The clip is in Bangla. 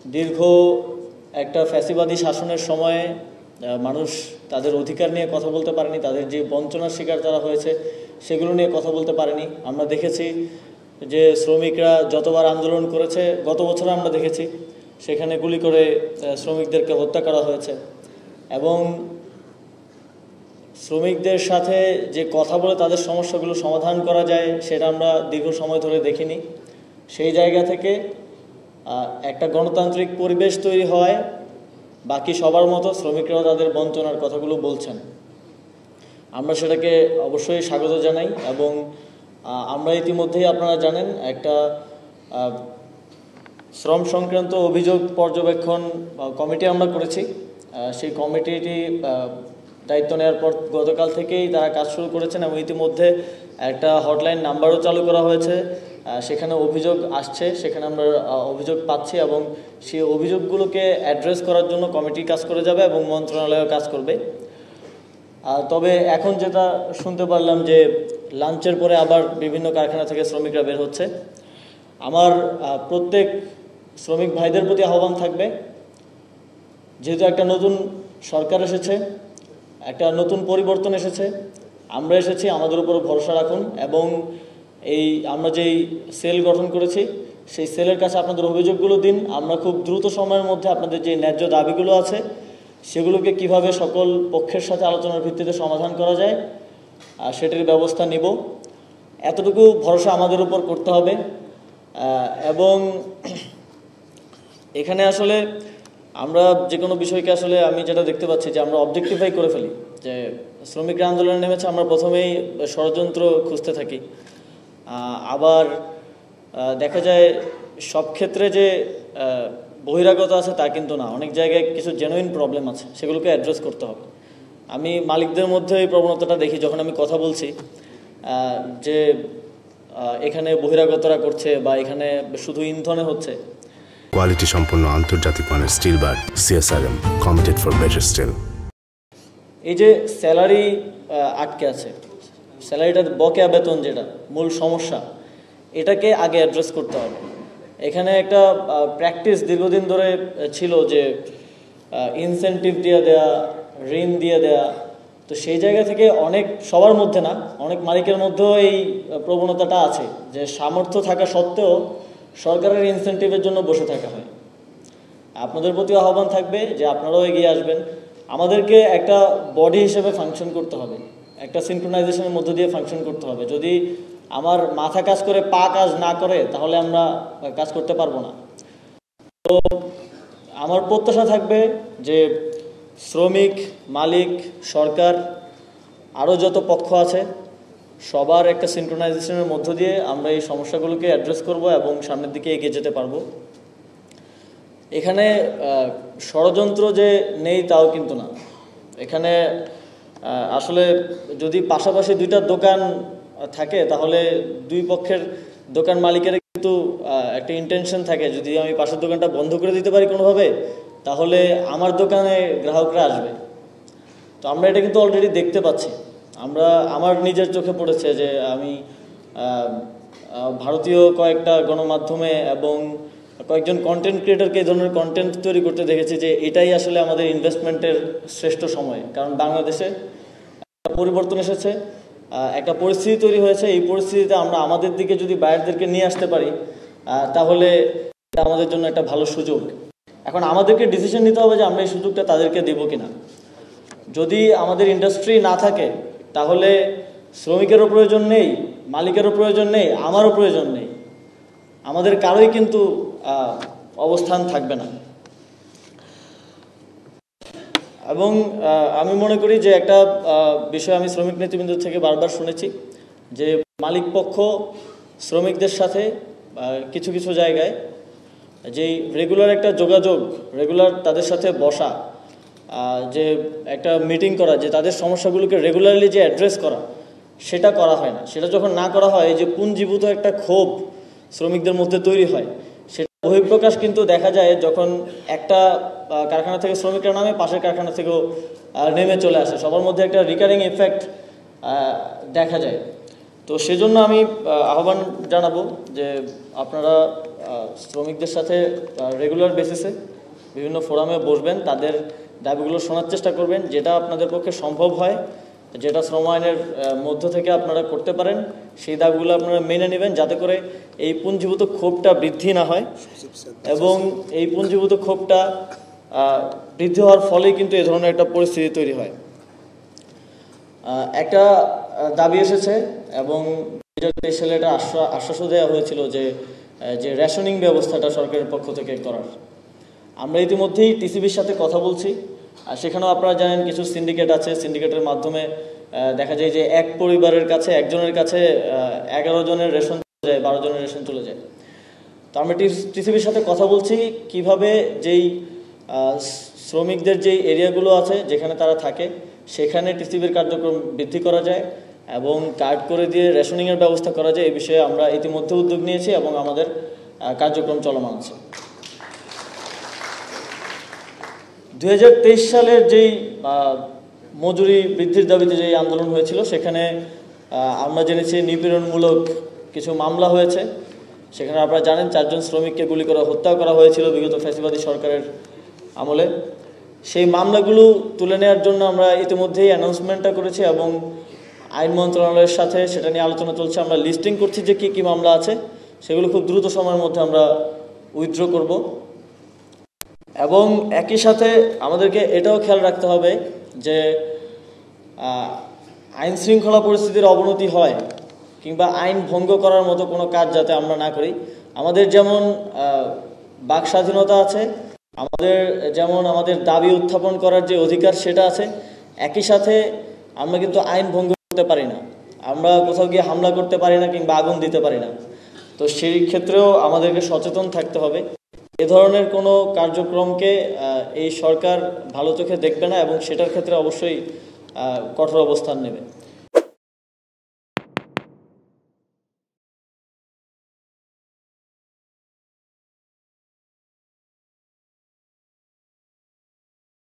দীর্ঘ একটা ফ্যাসিবাদী শাসনের সময়ে মানুষ তাদের অধিকার নিয়ে কথা বলতে পারেনি, তাদের যে বঞ্চনার শিকার তারা হয়েছে সেগুলো নিয়ে কথা বলতে পারেনি। আমরা দেখেছি যে শ্রমিকরা যতবার আন্দোলন করেছে, গত বছর আমরা দেখেছি সেখানে গুলি করে শ্রমিকদেরকে হত্যা করা হয়েছে। এবং শ্রমিকদের সাথে যে কথা বলে তাদের সমস্যাগুলো সমাধান করা যায় সেটা আমরা দীর্ঘ সময় ধরে দেখিনি। সেই জায়গা থেকে একটা গণতান্ত্রিক পরিবেশ তৈরি হয়, বাকি সবার মতো শ্রমিকরাও তাদের বঞ্চনার কথাগুলো বলছেন। আমরা সেটাকে অবশ্যই স্বাগত জানাই এবং আমরা ইতিমধ্যেই আপনারা জানেন একটা শ্রম সংক্রান্ত অভিযোগ পর্যবেক্ষণ কমিটি আমরা করেছি। সেই কমিটিটি দায়িত্ব নেওয়ার পর গতকাল থেকেই তারা কাজ শুরু করেছেন এবং ইতিমধ্যে একটা হটলাইন নাম্বারও চালু করা হয়েছে। সেখানে অভিযোগ আসছে, সেখানে আমরা অভিযোগ পাচ্ছি এবং সেই অভিযোগগুলোকে অ্যাড্রেস করার জন্য কমিটি কাজ করে যাবে এবং মন্ত্রণালয়ও কাজ করবে। তবে এখন যেটা শুনতে পারলাম যে লাঞ্চের পরে আবার বিভিন্ন কারখানা থেকে শ্রমিকরা বের হচ্ছে। আমার প্রত্যেক শ্রমিক ভাইদের প্রতি আহ্বান থাকবে, যেহেতু একটা নতুন সরকার এসেছে, একটা নতুন পরিবর্তন এসেছে, আমরা এসেছি, আমাদের উপর ভরসা রাখুন এবং আমরা যেই সেল গঠন করেছি সেই সেলের কাছে আপনাদের অভিযোগগুলো দিন। আমরা খুব দ্রুত সময়ের মধ্যে আপনাদের যে ন্যায্য দাবিগুলো আছে সেগুলোকে কিভাবে সকল পক্ষের সাথে আলোচনার ভিত্তিতে সমাধান করা যায় সেটির ব্যবস্থা নিব। এতটুকু ভরসা আমাদের উপর করতে হবে। এবং এখানে আসলে আমরা যে কোনো বিষয়কে আসলে আমি যেটা দেখতে পাচ্ছি যে আমরা অবজেক্টিফাই করে ফেলি, যে শ্রমিকরা আন্দোলনে নেমেছে, আমরা প্রথমেই ষড়যন্ত্র খুঁজতে থাকি। আবার দেখা যায় সব ক্ষেত্রে যে বহিরাগত আছে তা কিন্তু না, অনেক জায়গায় কিছু জেনুইন প্রবলেম আছে, সেগুলোকে অ্যাড্রেস করতে হবে। আমি মালিকদের মধ্যে এই প্রবণতাটা দেখি যখন আমি কথা বলছি যে এখানে বহিরাগতরা করছে বা এখানে শুধু ইন্ধনে হচ্ছে। কোয়ালিটি সম্পন্ন আন্তর্জাতিক মানের still bar CSRM, committed for better still. এই যে স্যালারি আটকে আছে, স্যালারিটার বকেয়া বেতন যেটা মূল সমস্যা, এটাকে আগে অ্যাড্রেস করতে হবে। এখানে একটা প্র্যাকটিস দীর্ঘদিন ধরে ছিল যে ইনসেন্টিভ দিয়ে দেয়া, ঋণ দিয়ে দেয়া। তো সেই জায়গা থেকে অনেক, সবার মধ্যে না, অনেক মালিকের মধ্যেও এই প্রবণতাটা আছে যে সামর্থ্য থাকা সত্ত্বেও সরকারের ইনসেন্টিভের জন্য বসে থাকা হয়। আপনাদের প্রতি আহ্বান থাকবে যে আপনারাও এগিয়ে আসবেন। আমাদেরকে একটা বডি হিসেবে ফাংশন করতে হবে, একটা সিনক্রোনাইজেশনের মধ্য দিয়ে ফাংশন করতে হবে। যদি আমার মাথা কাজ করে পা কাজ না করে তাহলে আমরা কাজ করতে পারবো না। তো আমার প্রত্যাশা থাকবে যে শ্রমিক, মালিক, সরকার, আরও যত পক্ষ আছে সবার একটা সিনক্রোনাইজেশনের মধ্য দিয়ে আমরা এই সমস্যাগুলোকে অ্যাড্রেস করব এবং সামনের দিকে এগিয়ে যেতে পারবো। এখানে ষড়যন্ত্র যে নেই তাও কিন্তু না। এখানে আসলে যদি পাশাপাশি দুইটা দোকান থাকে তাহলে দুই পক্ষের দোকান মালিকের কিন্তু একটা ইন্টেনশন থাকে, যদি আমি পাশের দোকানটা বন্ধ করে দিতে পারি কোনোভাবে তাহলে আমার দোকানে গ্রাহকরা আসবে। তো আমরা এটা কিন্তু অলরেডি দেখতে পাচ্ছি। আমার নিজের চোখে পড়েছে যে আমি ভারতীয় কয়েকটা গণমাধ্যমে এবং কয়েকজন কন্টেন্ট ক্রিয়েটরকে এই ধরনের কন্টেন্ট তৈরি করতে দেখেছি যে এটাই আসলে আমাদের ইনভেস্টমেন্টের শ্রেষ্ঠ সময়। কারণ বাংলাদেশে পরিবর্তন এসেছে, একটা পরিস্থিতি তৈরি হয়েছে। এই পরিস্থিতিতে আমরা আমাদের দিকে যদি বাইরেদেরকে নিয়ে আসতে পারি তাহলে এটা আমাদের জন্য একটা ভালো সুযোগ। এখন আমাদেরকে ডিসিশন নিতে হবে যে আমরা এই সুযোগটা তাদেরকে দেব কিনা। যদি আমাদের ইন্ডাস্ট্রি না থাকে তাহলে শ্রমিকেরও প্রয়োজন নেই, মালিকেরও প্রয়োজন নেই, আমারও প্রয়োজন নেই, আমাদের কারোই কিন্তু অবস্থান থাকবে না। এবং আমি মনে করি যে একটা বিষয় আমি শ্রমিক নেতৃবৃন্দ থেকে বারবার শুনেছি যে মালিক পক্ষ শ্রমিকদের সাথে কিছু কিছু জায়গায় যেই রেগুলার একটা যোগাযোগ, রেগুলার তাদের সাথে বসা, যে একটা মিটিং করা, যে তাদের সমস্যাগুলোকে রেগুলারলি যে অ্যাড্রেস করা, সেটা করা হয় না। সেটা যখন না করা হয়, যে পুঞ্জীভূত একটা ক্ষোভ শ্রমিকদের মধ্যে তৈরি হয়, সেটা বহিঃপ্রকাশ কিন্তু দেখা যায় যখন একটা কারখানা থেকে শ্রমিকরা নামে, পাশের কারখানা থেকেও নেমে চলে আসে, সবার মধ্যে একটা রিকারিং এফেক্ট দেখা যায়। তো সেজন্য আমি আহ্বান জানাবো যে আপনারা শ্রমিকদের সাথে রেগুলার বেসিসে বিভিন্ন ফোরামে বসবেন, তাদের দাবিগুলো শোনার চেষ্টা করবেন, যেটা আপনাদের পক্ষে সম্ভব হয়, যেটা শ্রম আইনের মধ্য থেকে আপনারা করতে পারেন, সেই দাবিগুলো আপনারা মেনে নেবেন, যাতে করে এই পুঞ্জীভূত ক্ষোভটা বৃদ্ধি না হয়। এবং এই পুঞ্জীভূত ক্ষোভটা বৃদ্ধি হওয়ার ফলেই কিন্তু এ ধরনের একটা পরিস্থিতি তৈরি হয়। একটা দাবি এসেছে এবং 2023 সালে এটা আশ্বাসও দেওয়া হয়েছিল যে রেশনিং ব্যবস্থাটা সরকারের পক্ষ থেকে করার। আমরা ইতিমধ্যেই টিসিবির সাথে কথা বলছি, আর সেখানেও আপনারা জানেন কিছু সিন্ডিকেট আছে, সিন্ডিকেটের মাধ্যমে দেখা যায় যে এক পরিবারের কাছে একজনের কাছে 11 জনের রেশন চলে যায়, 12 জনের রেশন চলে যায়। তো আমরা টিসিবির সাথে কথা বলছি কিভাবে যেই শ্রমিকদের যেই এরিয়াগুলো আছে যেখানে তারা থাকে সেখানে টিসিবির কার্যক্রম বৃদ্ধি করা যায় এবং কার্ড করে দিয়ে রেশনিংয়ের ব্যবস্থা করা যায়। এই বিষয়ে আমরা ইতিমধ্যে উদ্যোগ নিয়েছি এবং আমাদের কার্যক্রম চলমান আছে। 2023 সালের যেই মজুরি বৃদ্ধির দাবিতে যেই আন্দোলন হয়েছিল সেখানে আমরা জেনেছি নিপীড়নমূলক কিছু মামলা হয়েছে। সেখানে আপনারা জানেন 4 জন শ্রমিককে গুলি করে হত্যা করা হয়েছিল বিগত ফ্যাসিবাদী সরকারের আমলে। সেই মামলাগুলো তুলে নেওয়ার জন্য আমরা ইতিমধ্যেই অ্যানাউন্সমেন্টটা করেছি এবং আইন মন্ত্রণালয়ের সাথে সেটা নিয়ে আলোচনা চলছে। আমরা লিস্টিং করছি যে কী মামলা আছে, সেগুলো খুব দ্রুত সময়ের মধ্যে আমরা উইথড্র করব। এবং একই সাথে আমাদেরকে এটাও খেয়াল রাখতে হবে যে আইন শৃঙ্খলা পরিস্থিতির অবনতি হয় কিংবা আইন ভঙ্গ করার মতো কোনো কাজ যাতে আমরা না করি। আমাদের যেমন বাক স্বাধীনতা আছে, আমাদের দাবি উত্থাপন করার যে অধিকার সেটা আছে, একই সাথে আমরা কিন্তু আইন ভঙ্গ করতে পারি না, আমরা কোথাও গিয়ে হামলা করতে পারি না কিংবা আগুন দিতে পারি না। তো সেই ক্ষেত্রেও আমাদেরকে সচেতন থাকতে হবে। এ ধরনের কোনো কার্যক্রমকে এই সরকার ভালো চোখে দেখবে না এবং সেটার ক্ষেত্রে অবশ্যই কঠোর অবস্থান নেবে।